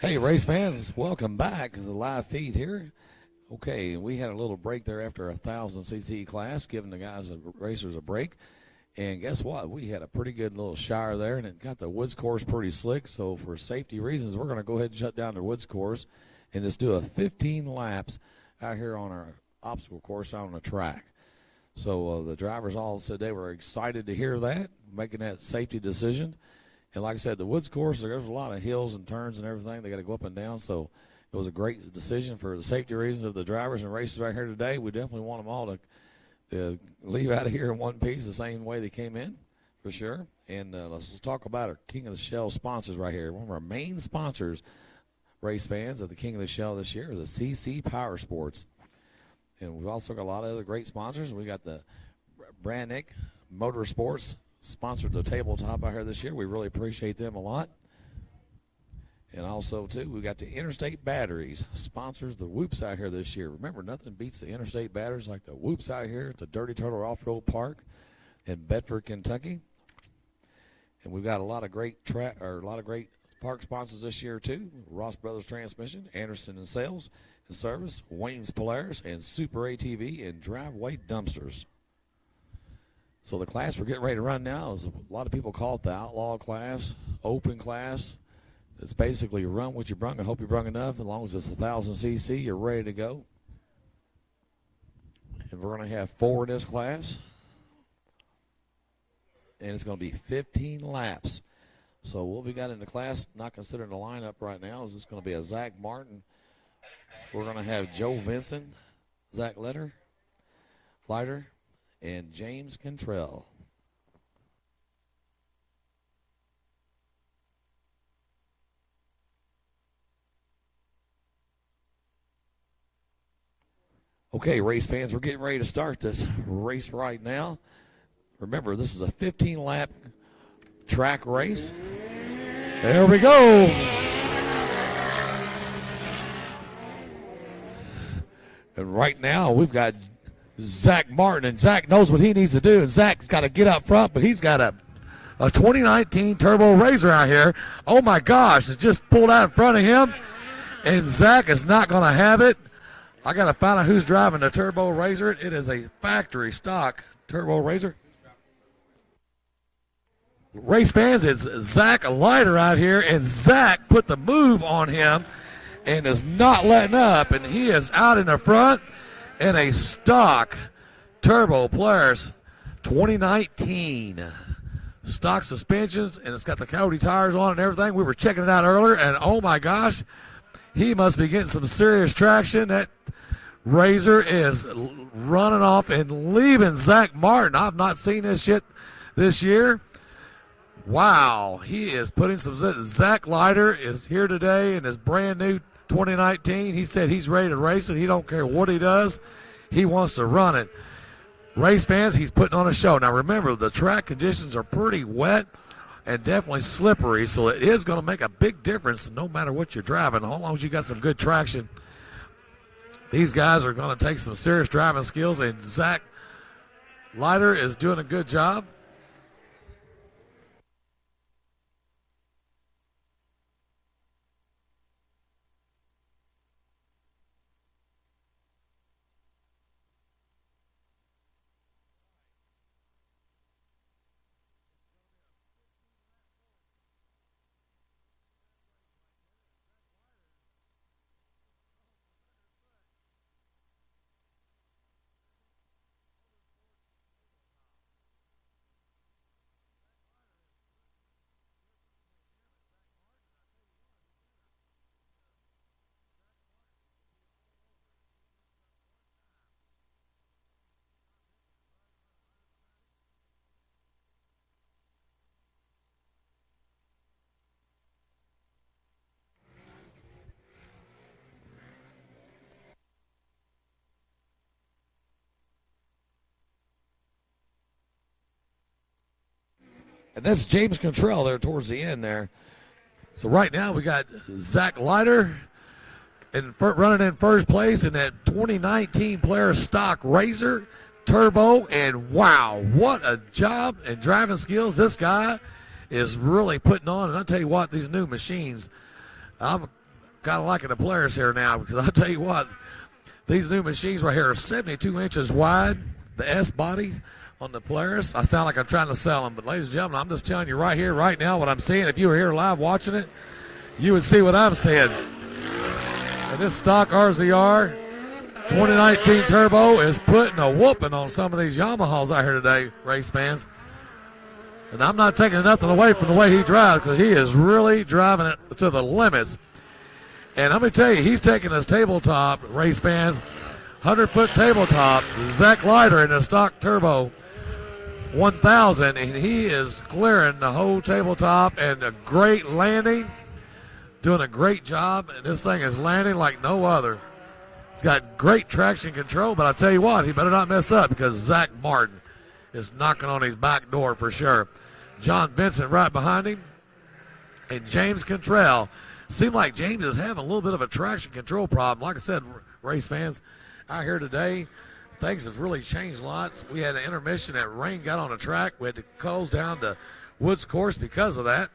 Hey, race fans, welcome back to the live feed here. Okay, we had a little break there after a 1,000cc class, giving the guys, racers a break. And guess what? We had a pretty good little shower there, and it got the woods course pretty slick. So for safety reasons, we're going to go ahead and shut down the woods course and just do a 15 laps out here on our obstacle course out on the track. So the drivers all said they were excited to hear that, making that safety decision. And like I said, the woods course, there's a lot of hills and turns and everything. They got to go up and down. So it was a great decision for the safety reasons of the drivers and racers right here today. We definitely want them all to leave out of here in one piece the same way they came in, for sure. And let's just talk about our King of the Shell sponsors right here. One of our main sponsors, race fans, of the King of the Shell this year is the CC Power Sports. And we've also got a lot of other great sponsors. We got the Brannick Motorsports sponsored the tabletop out here this year. We really appreciate them a lot. And also, too, we got the Interstate Batteries sponsors the Whoops out here this year. Remember, nothing beats the Interstate Batteries like the Whoops out here at the Dirty Turtle Off-Road Park in Bedford, Kentucky. And we've got a lot of great park sponsors this year, too. Ross Brothers Transmission, Anderson and Sales and Service, Wayne's Polaris, and Super ATV and Driveway Dumpsters. So the class we're getting ready to run now is a lot of people call it the outlaw class, open class. It's basically run what you brung and hope you brung enough. As long as it's 1,000cc, you're ready to go. And we're going to have 4 in this class. And it's going to be 15 laps. So what we got in the class, not considering the lineup right now, is it's going to be a Zach Martin. We're going to have Joe Vincent, Zach Leiter, and James Cantrell. Okay, race fans, we're getting ready to start this race right now. Remember, this is a 15-lap track race. There we go. And right now, we've got Zach Martin, and Zach knows what he needs to do, and Zach's got to get up front, but he's got a 2019 Turbo Razor out here. Oh, my gosh, it's just pulled out in front of him, and Zach is not going to have it. I got to find out who's driving the Turbo Razor. It is a factory stock Turbo Razor. Race fans, it's Zach Leiter out here, and Zach put the move on him and is not letting up, and he is out in the front in a stock Turbo Polaris 2019. Stock suspensions, and it's got the Coyote tires on and everything. We were checking it out earlier, and oh my gosh, he must be getting some serious traction. That Razor is running off and leaving Zach Martin. I've not seen this yet this year. Wow, he is putting some. Zach Leiter is here today in his brand new 2019. He said he's ready to race it. He don't care what he does. He wants to run it. Race fans, he's putting on a show. Now remember, the track conditions are pretty wet and definitely slippery, so it is going to make a big difference no matter what you're driving. As long as you got some good traction, these guys are going to take some serious driving skills, and Zach Leiter is doing a good job. And that's James Cantrell there towards the end there. So right now we got Zach Leiter running in first place in that 2019 Polaris stock Razor Turbo. And wow, what a job and driving skills this guy is really putting on. And I'll tell you what, these new machines, I'm kind of liking the Polaris here now, because I'll tell you what, these new machines right here are 72 inches wide, the S bodies on the Polaris. I sound like I'm trying to sell them, but ladies and gentlemen, I'm just telling you right here, right now, what I'm seeing. If you were here live watching it, you would see what I'm seeing. And this stock RZR 2019 Turbo is putting a whooping on some of these Yamahas out here today, race fans. And I'm not taking nothing away from the way he drives, because he is really driving it to the limits. And let me tell you, he's taking his tabletop, race fans, 100-foot tabletop, Zach Leiter in a stock Turbo 1000, and he is clearing the whole tabletop, and a great landing, doing a great job, and this thing is landing like no other. He's got great traction control, but I tell you what, he better not mess up, because Zach Martin is knocking on his back door for sure. John Vincent right behind him, and James Cantrell. Seemed like James is having a little bit of a traction control problem. Like I said, race fans, out here today, things have really changed lots. We had an intermission that rain got on the track. We had to close down to Woods Course because of that.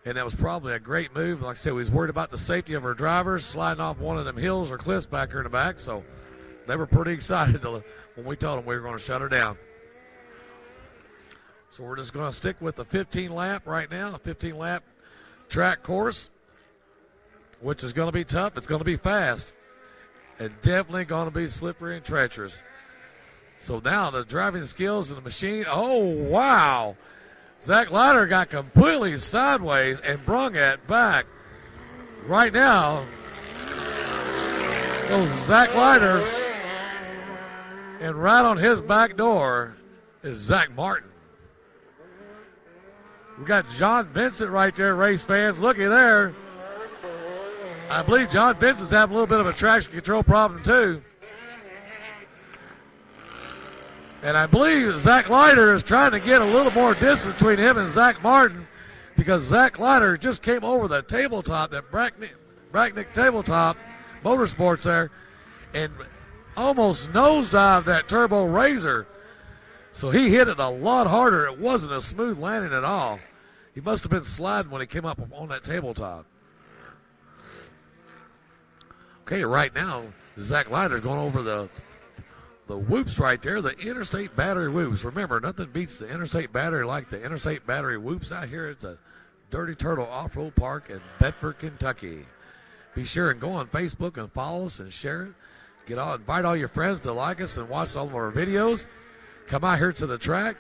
And that was probably a great move. Like I said, we was worried about the safety of our drivers sliding off one of them hills or cliffs back here in the back. So they were pretty excited when we told them we were going to shut her down. So we're just going to stick with the 15 lap right now, a 15 lap track course, which is going to be tough. It's going to be fast and definitely going to be slippery and treacherous. So now the driving skills of the machine. Oh, wow. Zach Leiter got completely sideways and brung it back. Right now goes Zach Leiter, and right on his back door is Zach Martin. We got John Vincent right there, race fans. Looky there. I believe John Vincent's having a little bit of a traction control problem too. And I believe Zach Leiter is trying to get a little more distance between him and Zach Martin, because Zach Leiter just came over the tabletop, that Bracknick tabletop, Motorsports there, and almost nosedived that Turbo Razor. So he hit it a lot harder. It wasn't a smooth landing at all. He must have been sliding when he came up on that tabletop. Okay, right now, Zach Leiter going over the whoops right there, the Interstate Battery whoops. Remember, nothing beats the Interstate Battery like the Interstate Battery whoops out here. It's a Dirty Turtle Off-Road Park in Bedford, Kentucky. Be sure and go on Facebook and follow us and share it. Invite all your friends to like us and watch all of our videos. Come out here to the track,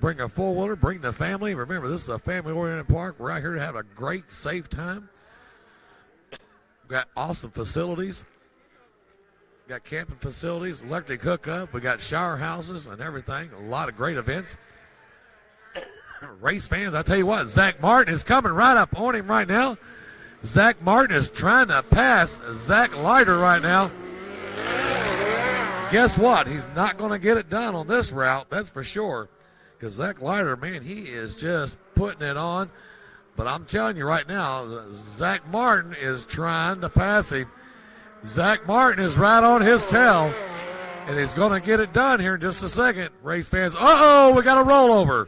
bring a four-wheeler, bring the family. Remember, this is a family-oriented park. We're out here to have a great, safe time. We've got awesome facilities. We've got camping facilities, electric hookup. We got shower houses and everything. A lot of great events. Race fans, I tell you what, Zach Martin is coming right up on him right now. Zach Martin is trying to pass Zach Leiter right now. Guess what? He's not going to get it done on this route, that's for sure. Because Zach Leiter, man, he is just putting it on. But I'm telling you right now, Zach Martin is trying to pass him. Zach Martin is right on his tail, and he's going to get it done here in just a second. Race fans, uh-oh, we got a rollover.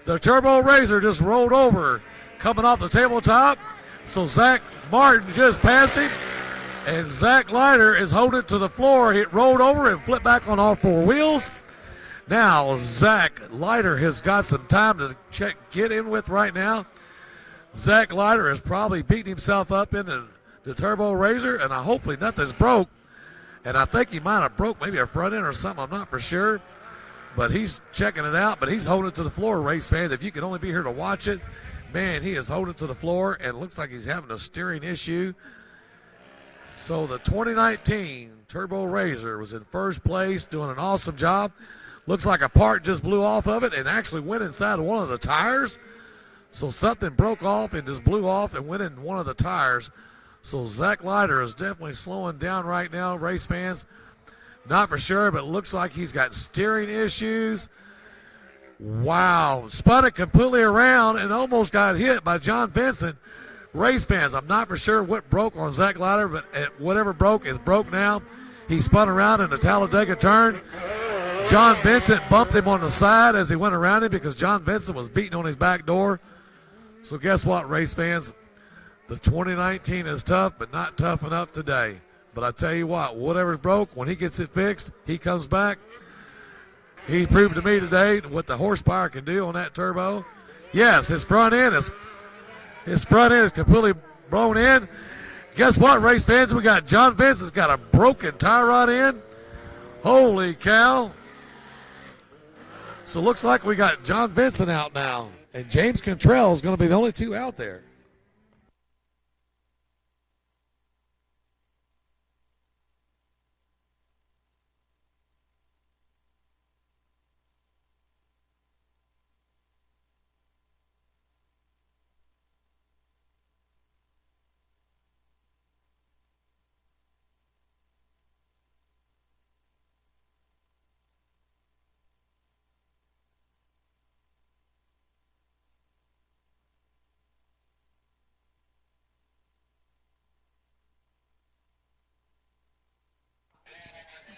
The Turbo Razor just rolled over, coming off the tabletop. So Zach Martin just passed him. And Zach Leiter is holding it to the floor. He rolled over and flipped back on all four wheels. Now Zach Leiter has got some time to get in with right now. Zach Leiter is probably beating himself up in the Turbo Razor, and hopefully nothing's broke. And I think he might have broke maybe a front end or something. I'm not for sure. But he's checking it out. But he's holding it to the floor, race fans. If you can only be here to watch it, man, he is holding it to the floor, and it looks like he's having a steering issue. So the 2019 Turbo Razor was in first place, doing an awesome job. Looks like a part just blew off of it and actually went inside of one of the tires. So something broke off and just blew off and went in one of the tires. So Zach Leiter is definitely slowing down right now, race fans. Not for sure, but it looks like he's got steering issues. Wow. Spun it completely around and almost got hit by John Vincent. Race fans, I'm not for sure what broke on Zach Leiter, but whatever broke is broke now. He spun around in the Talladega turn. John Vincent bumped him on the side as he went around him because John Vincent was beating on his back door. So guess what, race fans? The 2019 is tough, but not tough enough today. But I tell you what, whatever's broke, when he gets it fixed, he comes back. He proved to me today what the horsepower can do on that turbo. Yes, his front end is completely blown in. Guess what, race fans? We got John Vince has got a broken tie rod in. Holy cow. So it looks like we got John Vincent out now. And James Cantrell is going to be the only two out there.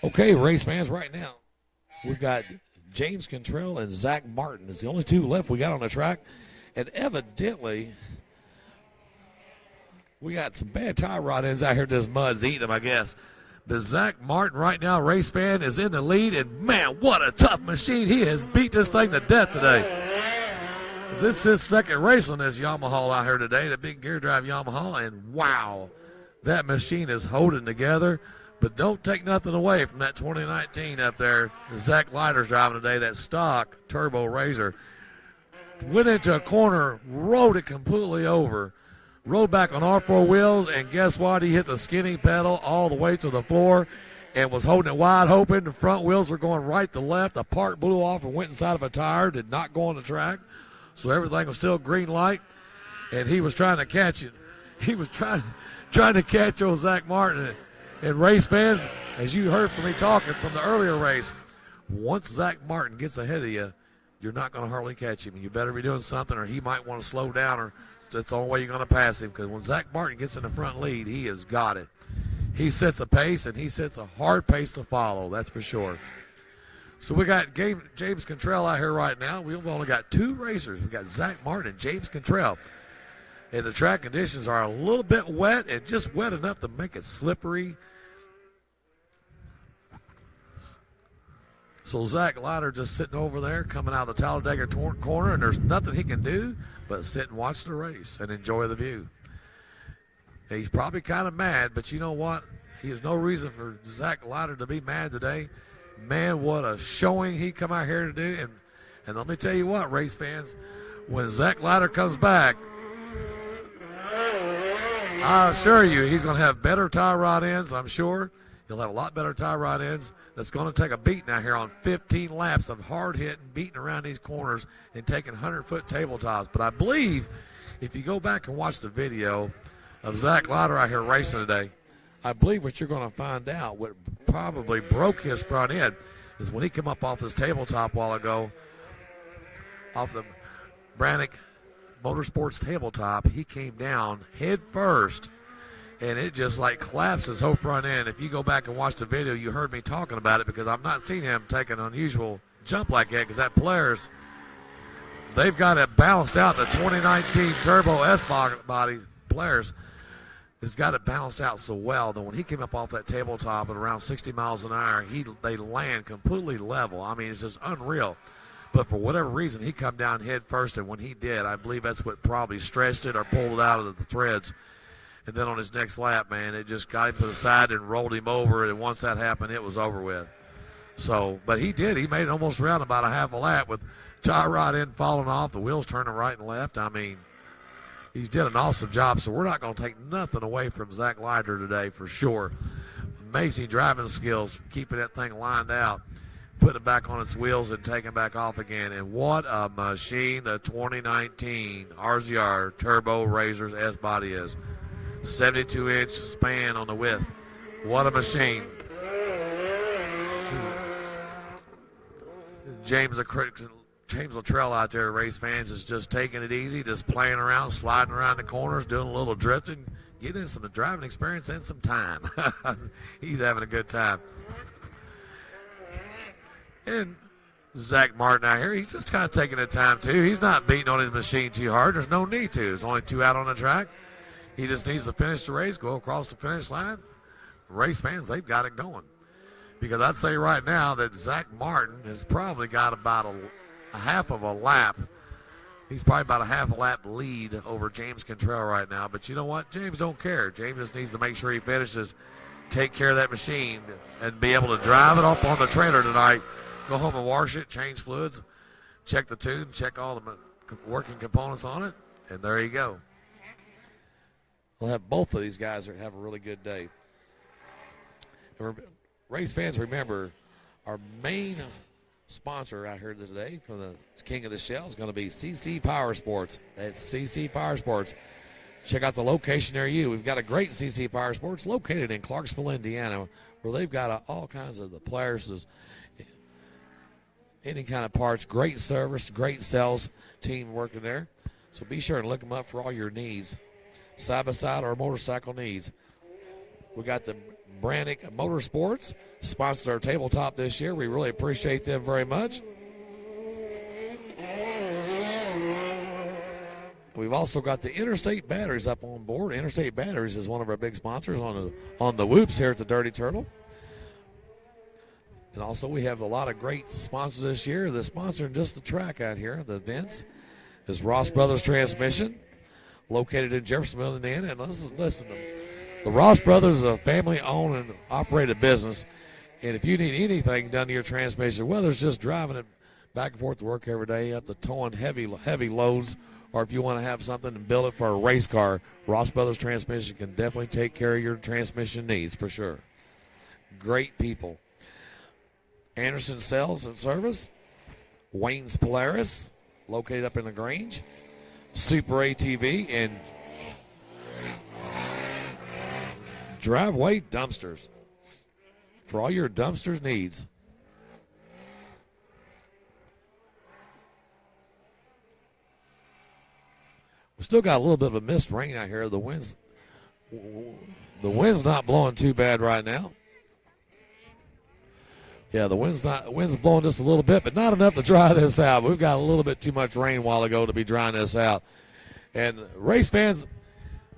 Okay, race fans, right now, we've got James Cantrell and Zach Martin. It's the only two left we got on the track. And evidently, we got some bad tie rod ends out here. This mud's eating them, I guess. But Zach Martin right now, race fan, is in the lead. And, man, what a tough machine. He has beat this thing to death today. This is his second race on this Yamaha out here today, the big gear drive Yamaha. And, wow, that machine is holding together. But don't take nothing away from that 2019 up there. Zach Leiter's driving today, that stock turbo Razor. Went into a corner, rode it completely over, rode back on all four wheels, and guess what? He hit the skinny pedal all the way to the floor and was holding it wide open. The front wheels were going right to left. A part blew off and went inside of a tire, did not go on the track. So everything was still green light, and he was trying to catch it. He was trying to catch old Zach Martin. And race fans, as you heard from me talking from the earlier race, once Zach Martin gets ahead of you, you're not going to hardly catch him. You better be doing something, or he might want to slow down, or that's the only way you're going to pass him. Because when Zach Martin gets in the front lead, he has got it. He sets a pace, and he sets a hard pace to follow, that's for sure. So we got James Cantrell out here right now. We've only got two racers. We got Zach Martin and James Cantrell. And the track conditions are a little bit wet, and just wet enough to make it slippery. So Zach Leiter just sitting over there coming out of the Talladega corner, and there's nothing he can do but sit and watch the race and enjoy the view. He's probably kind of mad, but you know what? He has no reason for Zach Leiter to be mad today. Man, what a showing he come out here to do. And let me tell you what, race fans, when Zach Leiter comes back, I assure you he's going to have better tie rod ends, I'm sure. He'll have a lot better tie rod ends. That's going to take a beating out here on 15 laps of hard hitting, beating around these corners and taking 100-foot tabletops. But I believe if you go back and watch the video of Zach Leiter out here racing today, I believe what you're going to find out, what probably broke his front end, is when he came up off his tabletop a while ago, off the Brannick Motorsports tabletop, he came down head first. And it just like collapsed his whole front end. If you go back and watch the video, you heard me talking about it because I've not seen him take an unusual jump like that because that Polaris, they've got it balanced out. The 2019 Turbo S-body Polaris has got it balanced out so well that when he came up off that tabletop at around 60 miles an hour, they land completely level. I mean, it's just unreal. But for whatever reason, he come down head first, and when he did, I believe that's what probably stretched it or pulled it out of the threads. And then on his next lap, man, it just got him to the side and rolled him over. And once that happened, it was over with. So, but he did. He made it almost around about a half a lap with tie rod end falling off, the wheels turning right and left. I mean, he did an awesome job. So we're not going to take nothing away from Zach Leiter today for sure. Amazing driving skills, keeping that thing lined out, putting it back on its wheels and taking it back off again. And what a machine the 2019 RZR Turbo Razors S-body is. 72-inch span on the width. What a machine. James Luttrell out there, race fans, is just taking it easy, just playing around, sliding around the corners, doing a little drifting, getting some driving experience and some time. He's having a good time. And Zach Martin out here, he's just kind of taking the time too. He's not beating on his machine too hard. There's no need to. There's only two out on the track. He just needs to finish the race, go across the finish line. Race fans, they've got it going. Because I'd say right now that Zach Martin has probably got about a half of a lap. He's probably about a half a lap lead over James Cantrell right now. But you know what? James don't care. James just needs to make sure he finishes, take care of that machine, and be able to drive it up on the trailer tonight. Go home and wash it, change fluids, check the tune, check all the working components on it, and there you go. We'll have both of these guys have a really good day. Race fans, remember, our main sponsor out here today for the King of the Shell is going to be CC Power Sports. That's CC Power Sports. Check out the location near you. We've got a great CC Power Sports located in Clarksville, Indiana, where they've got all kinds of the players, any kind of parts, great service, great sales team working there. So be sure and look them up for all your needs, side-by-side or motorcycle needs. We got the Brannick Motorsports sponsors our tabletop this year. We really appreciate them very much. We've also got the Interstate Batteries up on board. Interstate Batteries is one of our big sponsors on the whoops here at the Dirty Turtle. And also we have a lot of great sponsors this year. The sponsor just the track out here, the events, is Ross Brothers Transmission, located in Jeffersonville, Indiana. And listen, the Ross Brothers is a family-owned and operated business. And if you need anything done to your transmission, whether it's just driving it back and forth to work every day, up to towing heavy loads, or if you want to have something and build it for a race car, Ross Brothers Transmission can definitely take care of your transmission needs for sure. Great people. Anderson Sales and Service, Wayne's Polaris, located up in the Grange, Super ATV, and Driveway Dumpsters for all your dumpsters needs. We still got a little bit of a mist rain out here. The wind's not blowing too bad right now. Yeah, the wind's blowing just a little bit, but not enough to dry this out. We've got a little bit too much rain a while ago to be drying this out. And race fans,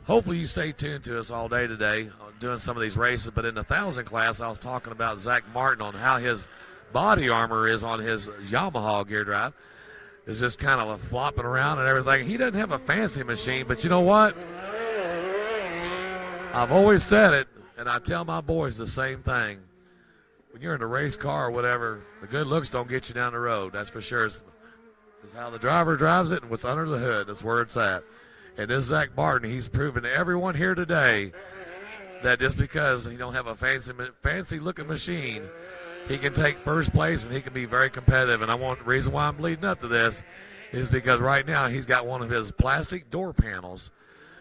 hopefully you stay tuned to us all day today on doing some of these races. But in the 1,000 class, I was talking about Zach Martin on how his body armor is on his Yamaha gear drive. It's just kind of flopping around and everything. He doesn't have a fancy machine, but you know what? I've always said it, and I tell my boys the same thing. When you're in a race car or whatever, the good looks don't get you down the road. That's for sure. It's how the driver drives it and what's under the hood. That's where it's at. And this Zach Martin, he's proven to everyone here today that just because he don't have a fancy-looking machine, he can take first place and he can be very competitive. And the reason why I'm leading up to this is because right now he's got one of his plastic door panels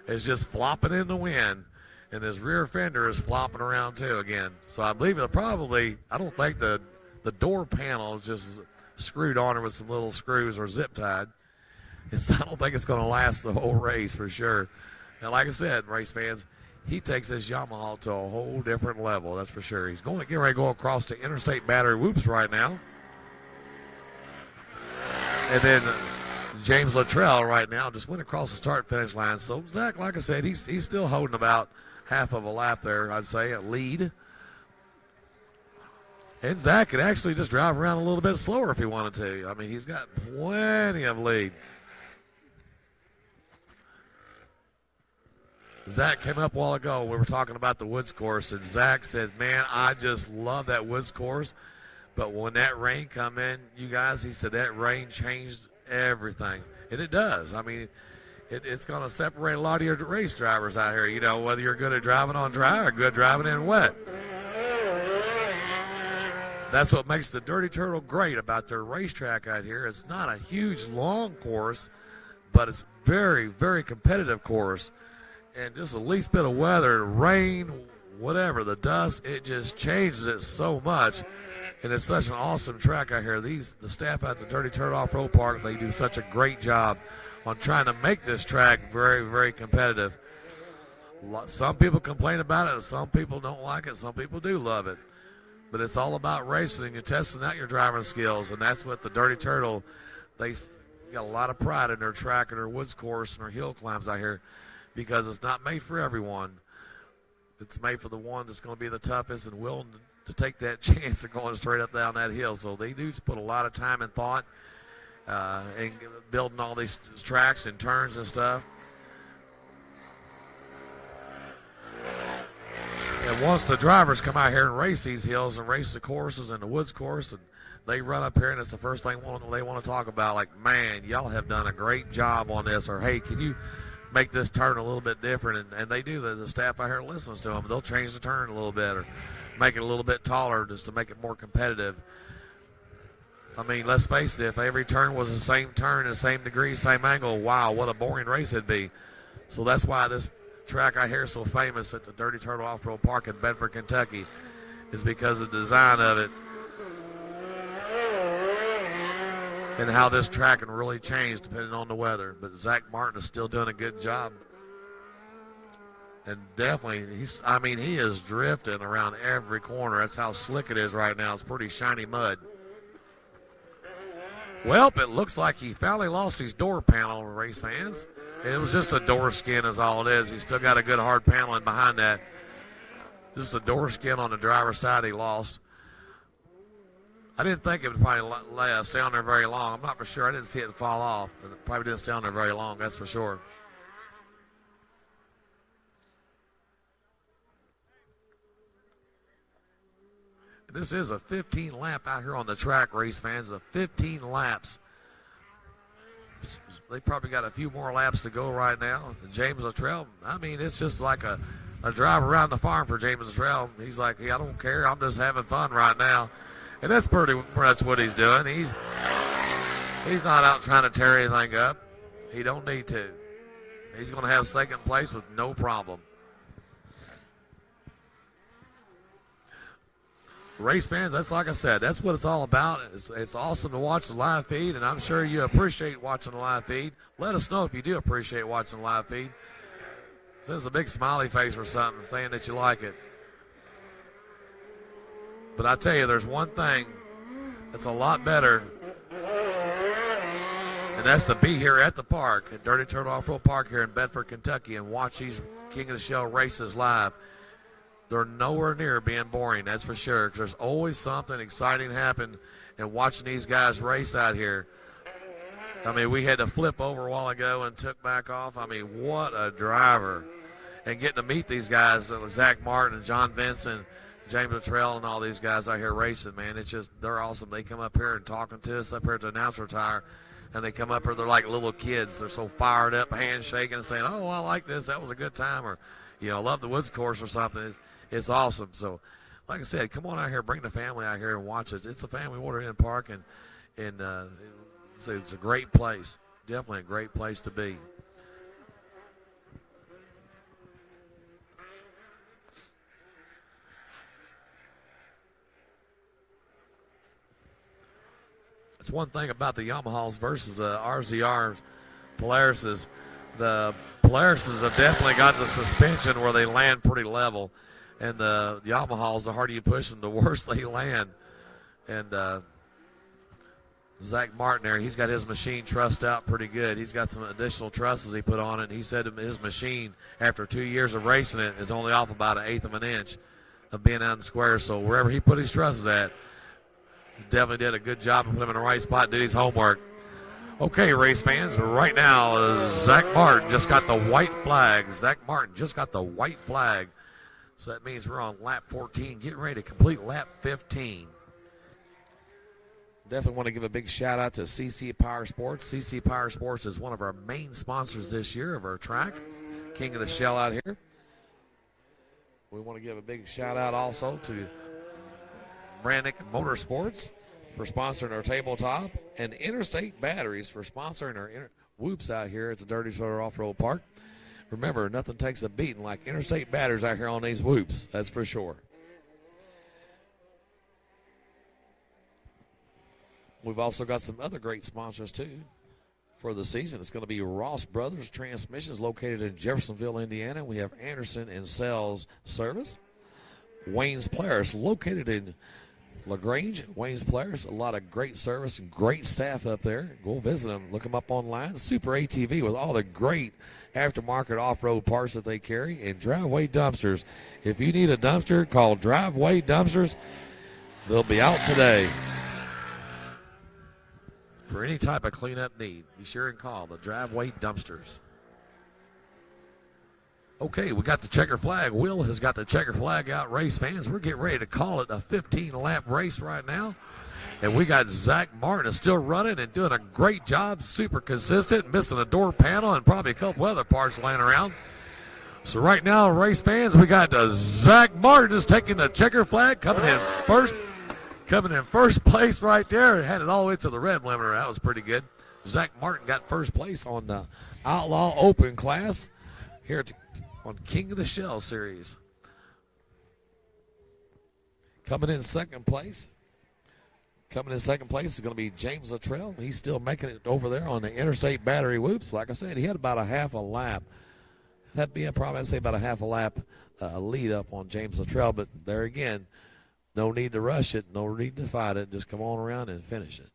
is just flopping in the wind. And his rear fender is flopping around too again. So I believe I don't think the door panel is just screwed on it with some little screws or zip tied. I don't think it's going to last the whole race for sure. And like I said, race fans, he takes this Yamaha to a whole different level, that's for sure. He's getting ready to go across the Interstate Battery Whoops right now. And then James Luttrell right now just went across the start-finish line. So Zach, like I said, he's still holding about half of a lap there, I'd say, a lead. And Zach could actually just drive around a little bit slower if he wanted to. I mean, he's got plenty of lead. Zach came up a while ago. We were talking about the Woods course, and Zach said, man, I just love that Woods course. But when that rain come in, you guys, he said that rain changed everything. And it does. I mean, it's going to separate a lot of your race drivers out here, you know, whether you're good at driving on dry or good at driving in wet. That's what makes the Dirty Turtle great about their racetrack out here. It's not a huge, long course, but it's very, very competitive course. And just the least bit of weather, rain, whatever, the dust, it just changes it so much. And it's such an awesome track out here. The staff at the Dirty Turtle Off-Road Park, they do such a great job on trying to make this track very, very competitive. Some people complain about it, and some people don't like it. Some people do love it. But it's all about racing, and you're testing out your driving skills, and that's what the Dirty Turtle, they got a lot of pride in their track and their woods course and their hill climbs out here. because it's not made for everyone. It's made for the one that's going to be the toughest and willing to take that chance of going straight up down that hill. So they do put a lot of time and thought in building all these tracks and turns and stuff. And once the drivers come out here and race these hills and race the courses and the woods course, and they run up here, and it's the first thing they want to talk about, like, man, y'all have done a great job on this, or, hey, can you make this turn a little bit different? And they do. The staff out here listens to them. They'll change the turn a little bit or make it a little bit taller just to make it more competitive. I mean, let's face it, if every turn was the same turn, the same degree, same angle, wow, what a boring race it'd be. So that's why this track I hear is so famous at the Dirty Turtle Off-Road Park in Bedford, Kentucky, is because of the design of it and how this track can really change depending on the weather. But Zach Martin is still doing a good job. And definitely, he is drifting around every corner. That's how slick it is right now. It's pretty shiny mud. Well, it looks like he finally lost his door panel, race fans. It was just a door skin is all it is. He's still got a good hard paneling behind that. Just a door skin on the driver's side he lost. I didn't think it would probably stay on there very long. I'm not for sure. I didn't see it fall off. It probably didn't stay on there very long, that's for sure. This is a 15 lap out here on the track, race fans. A 15 laps. They probably got a few more laps to go right now. And James Luttrell, it's just like a drive around the farm for James Luttrell. He's like, I don't care. I'm just having fun right now. And that's pretty much what he's doing. He's not out trying to tear anything up. He don't need to. He's going to have second place with no problem. Race fans, that's like I said, that's what it's all about. It's awesome to watch the live feed, and I'm sure you appreciate watching the live feed. Let us know if you do appreciate watching the live feed. Send us a big smiley face or something saying that you like it. But I tell you, there's one thing that's a lot better, and that's to be here at the park, at Dirty Turtle Off-Road Park here in Bedford, Kentucky, and watch these King of the Shell races live. They're nowhere near being boring, that's for sure, because there's always something exciting happen and watching these guys race out here. We had to flip over a while ago and took back off. What a driver. And getting to meet these guys, Zach Martin and John Vincent, James Luttrell, and all these guys out here racing, man, they're awesome. They come up here and talking to us up here at the announcer tire, and they come up here, they're like little kids. They're so fired up, handshaking and saying, oh, I like this, that was a good time, or, love the woods course or something. It's awesome. So, like I said, come on out here, bring the family out here and watch it. It's a family water-in park, and it's a great place. Definitely a great place to be. That's one thing about the Yamahas versus the RZR Polarises. The Polarises have definitely got the suspension where they land pretty level. And the Yamahas, the harder you push them, the worse they land. And Zach Martin there, he's got his machine trussed out pretty good. He's got some additional trusses he put on it. He said his machine, after 2 years of racing it, is only off about 1/8 of an inch of being out in the square. So wherever he put his trusses at, he definitely did a good job of putting him in the right spot, did his homework. Okay, race fans, right now, Zach Martin just got the white flag. Zach Martin just got the white flag. So that means we're on lap 14, getting ready to complete lap 15. Definitely want to give a big shout out to CC Power Sports. CC Power Sports is one of our main sponsors this year of our track, King of the Shell out here. We want to give a big shout out also to Brannick Motorsports for sponsoring our tabletop, and Interstate Batteries for sponsoring our whoops out here at the Dirty Turtle Off-Road Park. Remember, nothing takes a beating like Interstate Batteries out here on these whoops, that's for sure. We've also got some other great sponsors, too, for the season. It's going to be Ross Brothers Transmissions, located in Jeffersonville, Indiana. We have Anderson and Sells Service. Wayne's Polaris, located in LaGrange, Wayne's Players, a lot of great service and great staff up there. Go visit them. Look them up online. Super ATV with all the great aftermarket off-road parts that they carry. And Driveway Dumpsters. If you need a dumpster, call Driveway Dumpsters. They'll be out today. For any type of cleanup need, be sure and call the Driveway Dumpsters. Okay, we got the checker flag. Will has got the checker flag out, race fans. We're getting ready to call it a 15-lap race right now. And we got Zach Martin still running and doing a great job, super consistent, missing a door panel and probably a couple other parts laying around. So right now, race fans, we got Zach Martin is taking the checker flag, coming in first place right there, and had it all the way to the red limiter. That was pretty good. Zach Martin got first place on the Outlaw Open class here at on King of the Shell Series. Coming in second place is going to be James Luttrell. He's still making it over there on the interstate battery whoops. Like I said, he had about a half a lap. That'd be probably, I'd say, about a half a lap lead up on James Luttrell. But there again, no need to rush it, no need to fight it. Just come on around and finish it.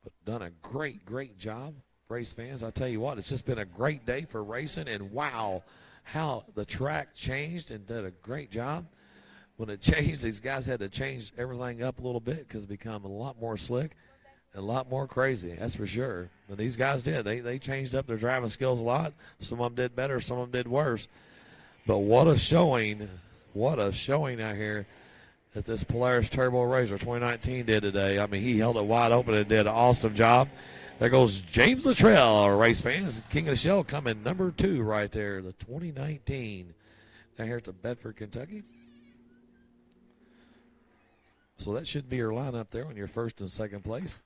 But done a great job. Race fans, I tell you what, it's just been a great day for racing, and wow, how the track changed and did a great job. When it changed, these guys had to change everything up a little bit because it became a lot more slick and a lot more crazy, that's for sure. But these guys did. They changed up their driving skills a lot. Some of them did better, some of them did worse. But what a showing out here that this Polaris Turbo Racer 2019 did today. I mean, he held it wide open and did an awesome job. There goes James Luttrell, race fans. King of the Shell coming number 2 right there, the 2019. Now here at the Bedford, Kentucky. So that should be your lineup there on your first and second place.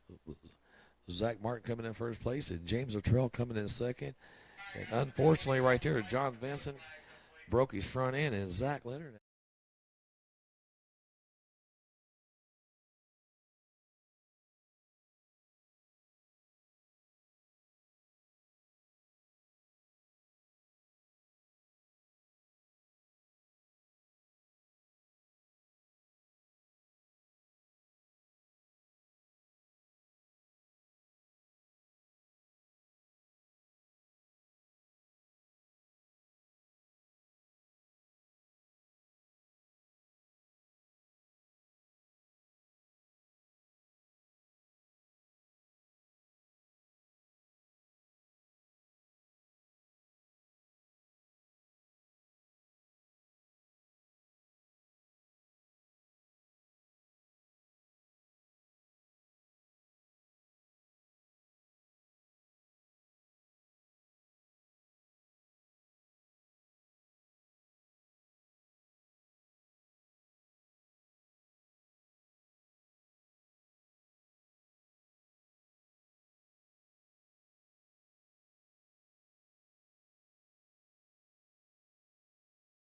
Zach Martin coming in first place and James Luttrell coming in second. And unfortunately right there, John Vincent broke his front end and Zach Leonard.